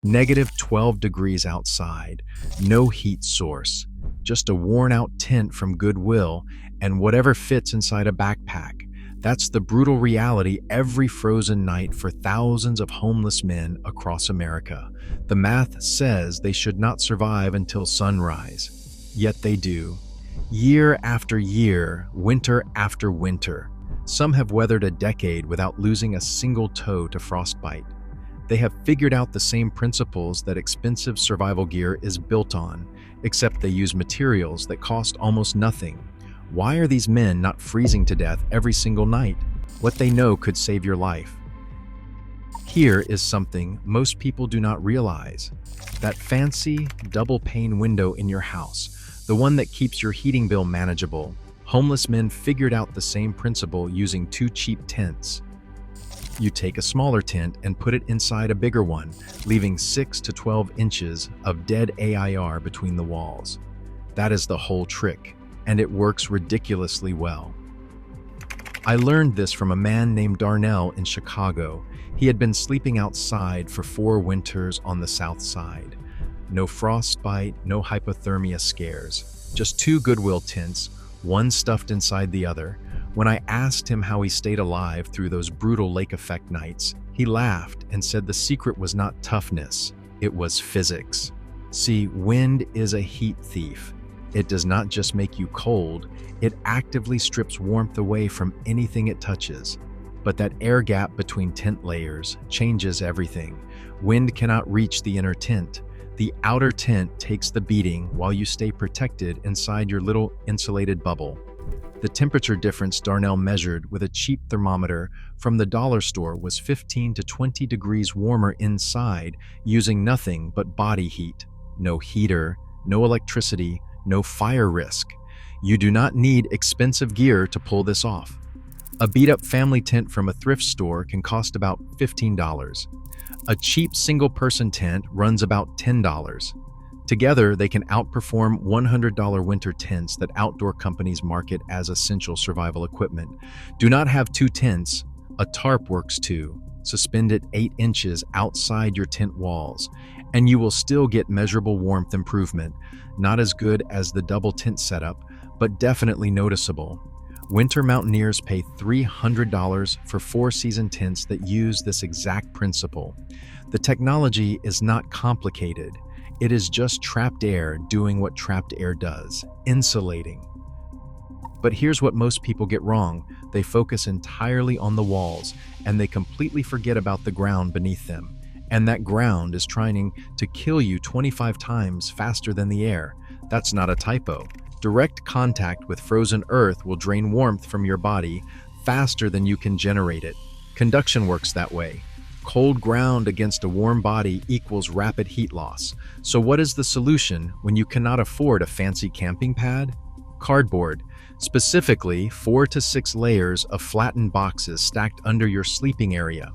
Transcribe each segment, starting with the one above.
-12 degrees outside, no heat source, just a worn-out tent from Goodwill and whatever fits inside a backpack. That's the brutal reality every frozen night for thousands of homeless men across America. The math says they should not survive until sunrise, yet they do. Year after year, winter after winter. Some have weathered a decade without losing a single toe to frostbite. They have figured out the same principles that expensive survival gear is built on, except they use materials that cost almost nothing. Why are these men not freezing to death every single night? What they know could save your life. Here is something most people do not realize. That fancy double-pane window in your house, the one that keeps your heating bill manageable. Homeless men figured out the same principle using two cheap tents. You take a smaller tent and put it inside a bigger one, leaving 6 to 12 inches of dead AIR between the walls. That is the whole trick, and it works ridiculously well. I learned this from a man named Darnell in Chicago. He had been sleeping outside for 4 winters on the south side. No frostbite, no hypothermia scares, just 2 Goodwill tents, one stuffed inside the other. When I asked him how he stayed alive through those brutal lake effect nights, he laughed and said the secret was not toughness, it was physics. See, wind is a heat thief. It does not just make you cold, it actively strips warmth away from anything it touches. But that air gap between tent layers changes everything. Wind cannot reach the inner tent. The outer tent takes the beating while you stay protected inside your little insulated bubble. The temperature difference Darnell measured with a cheap thermometer from the dollar store was 15 to 20 degrees warmer inside using nothing but body heat. No heater, no electricity, no fire risk. You do not need expensive gear to pull this off. A beat-up family tent from a thrift store can cost about $15. A cheap single-person tent runs about $10. Together, they can outperform $100 winter tents that outdoor companies market as essential survival equipment. Do not have 2 tents. A tarp works too. Suspend it 8 inches outside your tent walls, and you will still get measurable warmth improvement. Not as good as the double tent setup, but definitely noticeable. Winter mountaineers pay $300 for 4-season tents that use this exact principle. The technology is not complicated. It is just trapped air doing what trapped air does, insulating. But here's what most people get wrong. They focus entirely on the walls, and they completely forget about the ground beneath them. And that ground is trying to kill you 25 times faster than the air. That's not a typo. Direct contact with frozen earth will drain warmth from your body faster than you can generate it. Conduction works that way. Cold ground against a warm body equals rapid heat loss. So what is the solution when you cannot afford a fancy camping pad? Cardboard. Specifically, 4 to 6 layers of flattened boxes stacked under your sleeping area.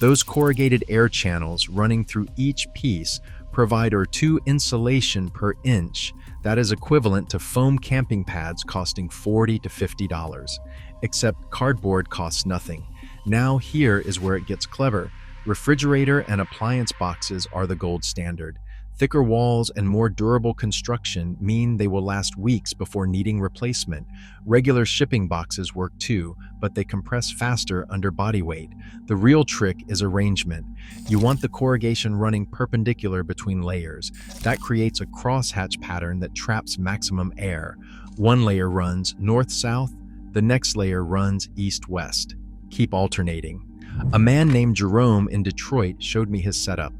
Those corrugated air channels running through each piece provide 2 insulation per inch. That is equivalent to foam camping pads costing $40 to $50. Except cardboard costs nothing. Now here is where it gets clever. Refrigerator and appliance boxes are the gold standard. Thicker walls and more durable construction mean they will last weeks before needing replacement. Regular shipping boxes work too, but they compress faster under body weight. The real trick is arrangement. You want the corrugation running perpendicular between layers. That creates a crosshatch pattern that traps maximum air. One layer runs north-south, the next layer runs east-west. Keep alternating. A man named Jerome in Detroit showed me his setup.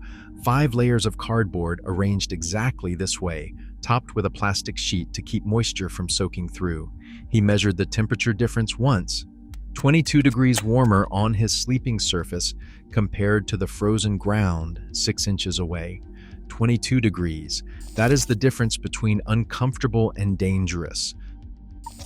5 layers of cardboard arranged exactly this way, topped with a plastic sheet to keep moisture from soaking through. He measured the temperature difference once. 22 degrees warmer on his sleeping surface compared to the frozen ground 6 inches away. 22 degrees. That is the difference between uncomfortable and dangerous.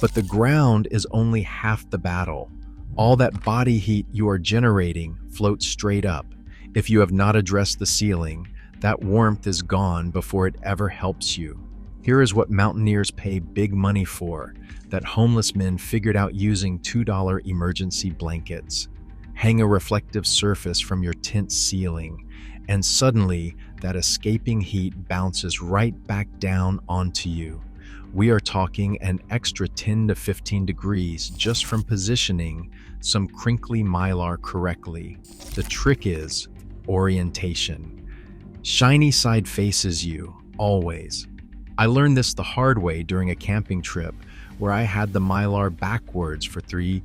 But the ground is only half the battle. All that body heat you are generating floats straight up. If you have not addressed the ceiling, that warmth is gone before it ever helps you. Here is what mountaineers pay big money for, that homeless men figured out using $2 emergency blankets. Hang a reflective surface from your tent ceiling, and suddenly that escaping heat bounces right back down onto you. We are talking an extra 10 to 15 degrees just from positioning some crinkly mylar correctly. The trick is orientation. Shiny side faces you, always. I learned this the hard way during a camping trip where I had the mylar backwards for three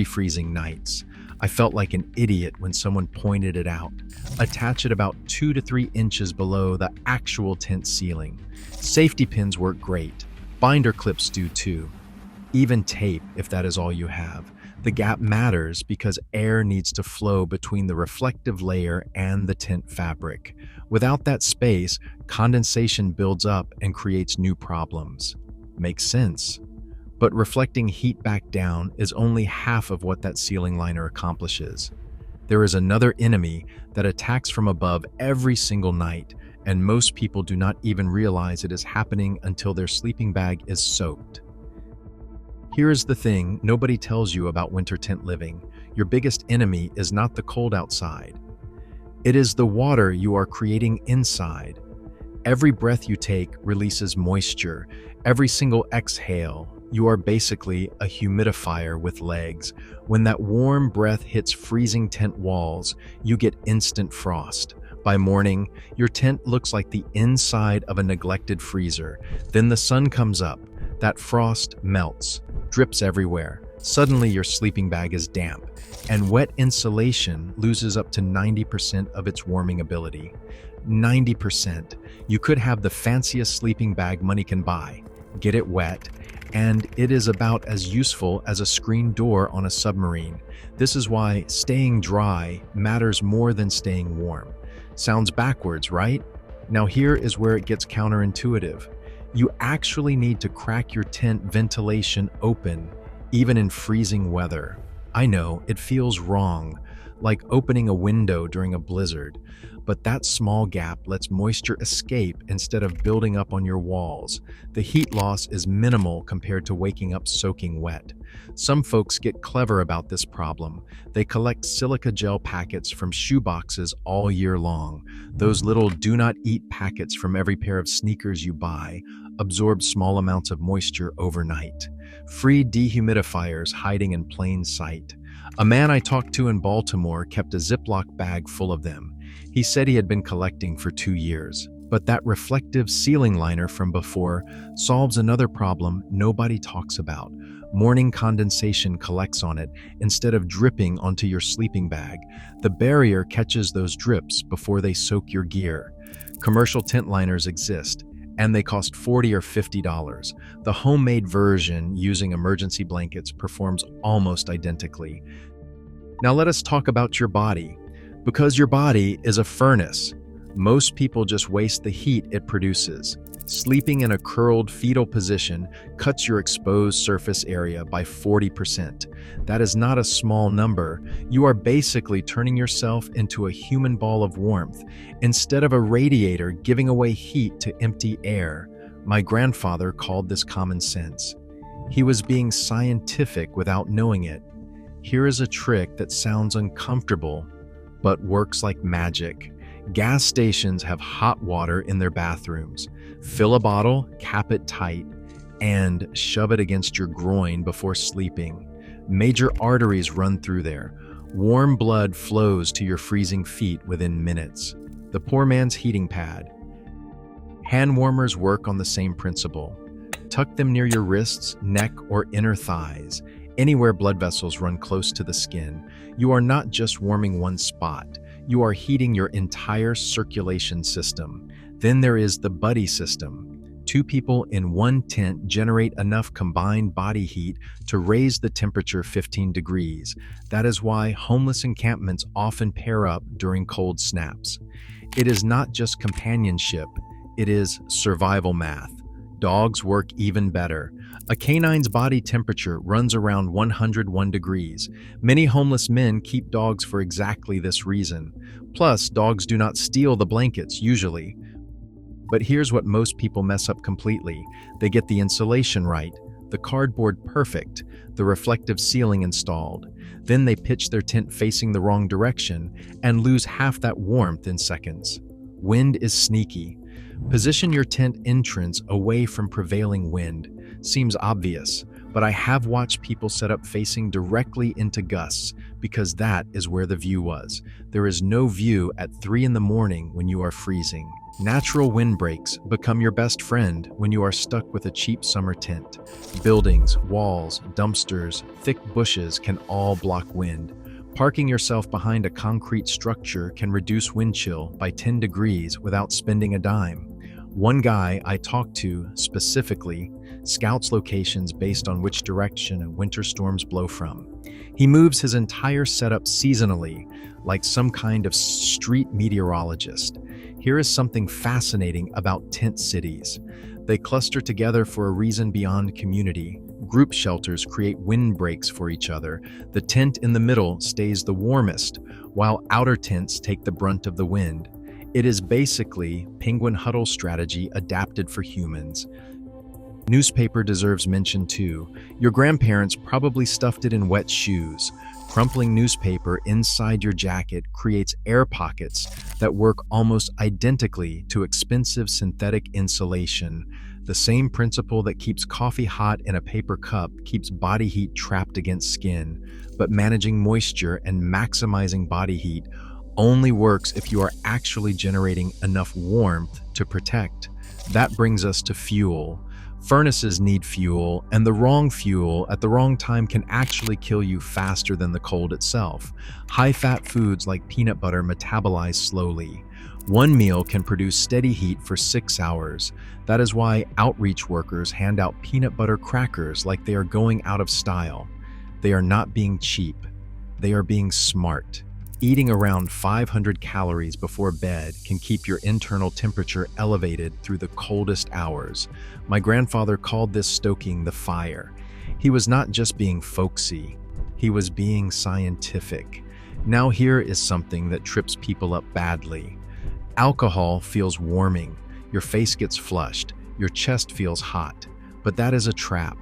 freezing nights. I felt like an idiot when someone pointed it out. Attach it about 2 to 3 inches below the actual tent ceiling. Safety pins work great. Binder clips do too. Even tape if that is all you have. The gap matters because air needs to flow between the reflective layer and the tent fabric. Without that space, condensation builds up and creates new problems. Makes sense. But reflecting heat back down is only half of what that ceiling liner accomplishes. There is another enemy that attacks from above every single night, and most people do not even realize it is happening until their sleeping bag is soaked. Here is the thing nobody tells you about winter tent living. Your biggest enemy is not the cold outside. It is the water you are creating inside. Every breath you take releases moisture. Every single exhale, you are basically a humidifier with legs. When that warm breath hits freezing tent walls, you get instant frost. By morning, your tent looks like the inside of a neglected freezer. Then the sun comes up. That frost melts, drips everywhere. Suddenly your sleeping bag is damp, and wet insulation loses up to 90% of its warming ability. 90%. You could have the fanciest sleeping bag money can buy. Get it wet, and it is about as useful as a screen door on a submarine. This is why staying dry matters more than staying warm. Sounds backwards, right? Now here is where it gets counterintuitive. You actually need to crack your tent ventilation open, even in freezing weather. I know, it feels wrong, like opening a window during a blizzard, but that small gap lets moisture escape instead of building up on your walls. The heat loss is minimal compared to waking up soaking wet. Some folks get clever about this problem. They collect silica gel packets from shoe boxes all year long. Those little do-not-eat packets from every pair of sneakers you buy absorb small amounts of moisture overnight. Free dehumidifiers hiding in plain sight. A man I talked to in Baltimore kept a Ziploc bag full of them. He said he had been collecting for 2 years. But that reflective ceiling liner from before solves another problem nobody talks about. Morning condensation collects on it instead of dripping onto your sleeping bag. The barrier catches those drips before they soak your gear. Commercial tent liners exist, and they cost $40 or $50. The homemade version using emergency blankets performs almost identically. Now let us talk about your body. Because your body is a furnace, most people just waste the heat it produces. Sleeping in a curled fetal position cuts your exposed surface area by 40%. That is not a small number. You are basically turning yourself into a human ball of warmth instead of a radiator giving away heat to empty air. My grandfather called this common sense. He was being scientific without knowing it. Here is a trick that sounds uncomfortable, but works like magic. Gas stations have hot water in their bathrooms. Fill a bottle, cap it tight, and shove it against your groin before sleeping. Major arteries run through there. Warm blood flows to your freezing feet within minutes. The poor man's heating pad. Hand warmers work on the same principle. Tuck them near your wrists, neck, or inner thighs, anywhere blood vessels run close to the skin. You are not just warming one spot. You are heating your entire circulation system. Then there is the buddy system. 2 people in one tent generate enough combined body heat to raise the temperature 15 degrees. That is why homeless encampments often pair up during cold snaps. It is not just companionship, it is survival math. Dogs work even better. A canine's body temperature runs around 101 degrees. Many homeless men keep dogs for exactly this reason. Plus, dogs do not steal the blankets, usually. But here's what most people mess up completely. They get the insulation right, the cardboard perfect, the reflective ceiling installed. Then they pitch their tent facing the wrong direction and lose half that warmth in seconds. Wind is sneaky. Position your tent entrance away from prevailing wind. Seems obvious, but I have watched people set up facing directly into gusts because that is where the view was. There is no view at 3 in the morning when you are freezing. Natural windbreaks become your best friend when you are stuck with a cheap summer tent. Buildings, walls, dumpsters, thick bushes can all block wind. Parking yourself behind a concrete structure can reduce wind chill by 10 degrees without spending a dime. One guy I talked to specifically scouts locations based on which direction winter storms blow from. He moves his entire setup seasonally, like some kind of street meteorologist. Here is something fascinating about tent cities. They cluster together for a reason beyond community. Group shelters create windbreaks for each other. The tent in the middle stays the warmest, while outer tents take the brunt of the wind. It is basically penguin huddle strategy adapted for humans. Newspaper deserves mention too. Your grandparents probably stuffed it in wet shoes. Crumpling newspaper inside your jacket creates air pockets that work almost identically to expensive synthetic insulation. The same principle that keeps coffee hot in a paper cup keeps body heat trapped against skin. But managing moisture and maximizing body heat only works if you are actually generating enough warmth to protect. That brings us to fuel. Furnaces need fuel, and the wrong fuel at the wrong time can actually kill you faster than the cold itself. High-fat foods like peanut butter metabolize slowly. One meal can produce steady heat for 6 hours. That is why outreach workers hand out peanut butter crackers like they are going out of style. They are not being cheap. They are being smart. Eating around 500 calories before bed can keep your internal temperature elevated through the coldest hours. My grandfather called this stoking the fire. He was not just being folksy, he was being scientific. Now here is something that trips people up badly. Alcohol feels warming, your face gets flushed, your chest feels hot. But that is a trap.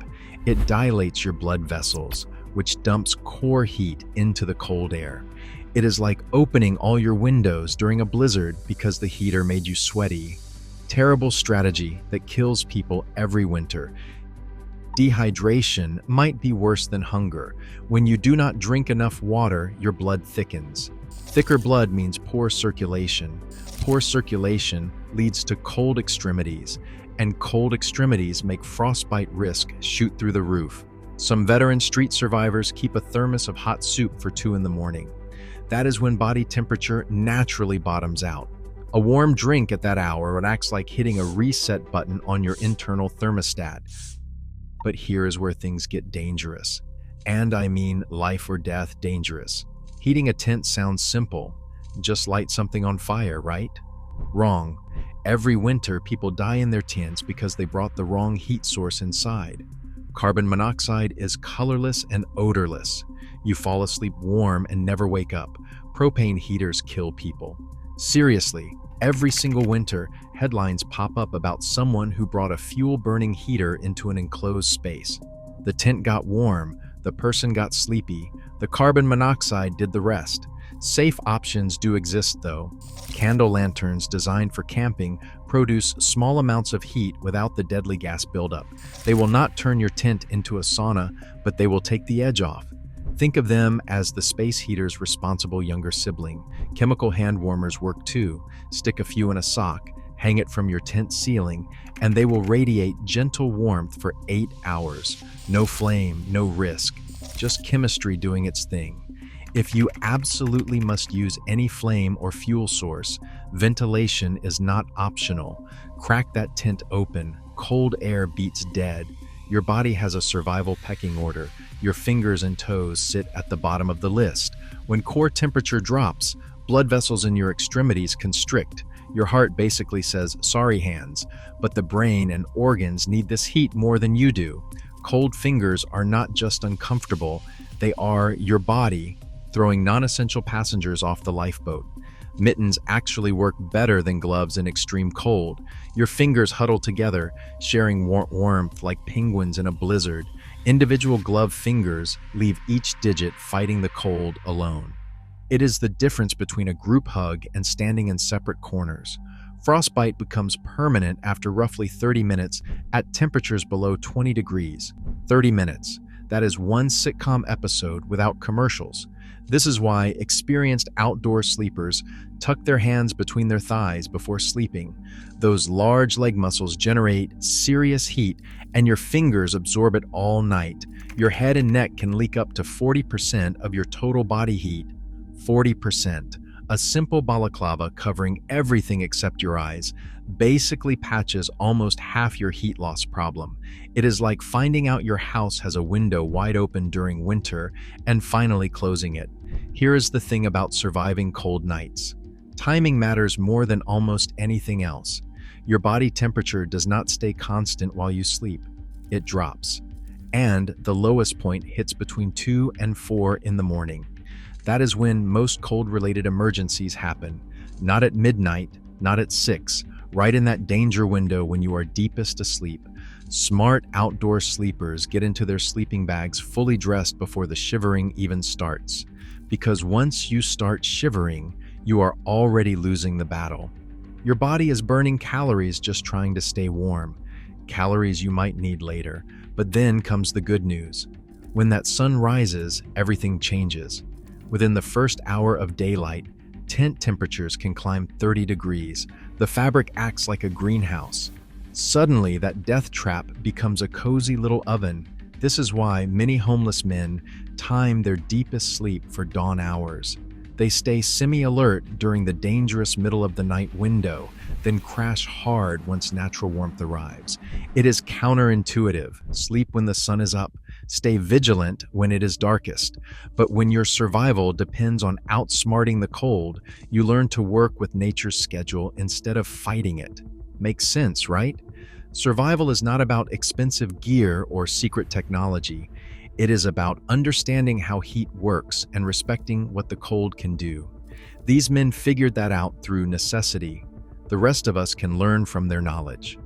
It dilates your blood vessels, which dumps core heat into the cold air. It is like opening all your windows during a blizzard because the heater made you sweaty. Terrible strategy that kills people every winter. Dehydration might be worse than hunger. When you do not drink enough water, your blood thickens. Thicker blood means poor circulation. Poor circulation leads to cold extremities, and cold extremities make frostbite risk shoot through the roof. Some veteran street survivors keep a thermos of hot soup for 2 in the morning. That is when body temperature naturally bottoms out. A warm drink at that hour would act like hitting a reset button on your internal thermostat. But here is where things get dangerous. And I mean life or death dangerous. Heating a tent sounds simple. Just light something on fire, right? Wrong. Every winter, people die in their tents because they brought the wrong heat source inside. Carbon monoxide is colorless and odorless. You fall asleep warm and never wake up. Propane heaters kill people. Seriously, every single winter, headlines pop up about someone who brought a fuel-burning heater into an enclosed space. The tent got warm, the person got sleepy, the carbon monoxide did the rest. Safe options do exist though. Candle lanterns designed for camping produce small amounts of heat without the deadly gas buildup. They will not turn your tent into a sauna, but they will take the edge off. Think of them as the space heater's responsible younger sibling. Chemical hand warmers work too. Stick a few in a sock, hang it from your tent ceiling, and they will radiate gentle warmth for 8 hours. No flame, no risk, just chemistry doing its thing. If you absolutely must use any flame or fuel source, ventilation is not optional. Crack that tent open. Cold air beats dead. Your body has a survival pecking order. Your fingers and toes sit at the bottom of the list. When core temperature drops, blood vessels in your extremities constrict. Your heart basically says, "Sorry, hands," but the brain and organs need this heat more than you do. Cold fingers are not just uncomfortable, they are your body throwing non-essential passengers off the lifeboat. Mittens actually work better than gloves in extreme cold. Your fingers huddle together, sharing warmth like penguins in a blizzard. Individual glove fingers leave each digit fighting the cold alone. It is the difference between a group hug and standing in separate corners. Frostbite becomes permanent after roughly 30 minutes at temperatures below 20 degrees. 30 minutes. That is one sitcom episode without commercials. This is why experienced outdoor sleepers tuck their hands between their thighs before sleeping. Those large leg muscles generate serious heat, and your fingers absorb it all night. Your head and neck can leak up to 40% of your total body heat. 40%. A simple balaclava covering everything except your eyes basically patches almost half your heat loss problem. It is like finding out your house has a window wide open during winter and finally closing it. Here is the thing about surviving cold nights. Timing matters more than almost anything else. Your body temperature does not stay constant while you sleep. It drops. And the lowest point hits between 2 and 4 in the morning. That is when most cold-related emergencies happen. Not at midnight, not at 6, right in that danger window when you are deepest asleep. Smart outdoor sleepers get into their sleeping bags fully dressed before the shivering even starts. Because once you start shivering, you are already losing the battle. Your body is burning calories just trying to stay warm. Calories you might need later. But then comes the good news. When that sun rises, everything changes. Within the first hour of daylight, tent temperatures can climb 30 degrees. The fabric acts like a greenhouse. Suddenly, that death trap becomes a cozy little oven. This is why many homeless men time their deepest sleep for dawn hours. They stay semi-alert during the dangerous middle of the night window, then crash hard once natural warmth arrives. It is counterintuitive. Sleep when the sun is up. Stay vigilant when it is darkest. But when your survival depends on outsmarting the cold, you learn to work with nature's schedule instead of fighting it. Makes sense, right? Survival is not about expensive gear or secret technology. It is about understanding how heat works and respecting what the cold can do. These men figured that out through necessity. The rest of us can learn from their knowledge.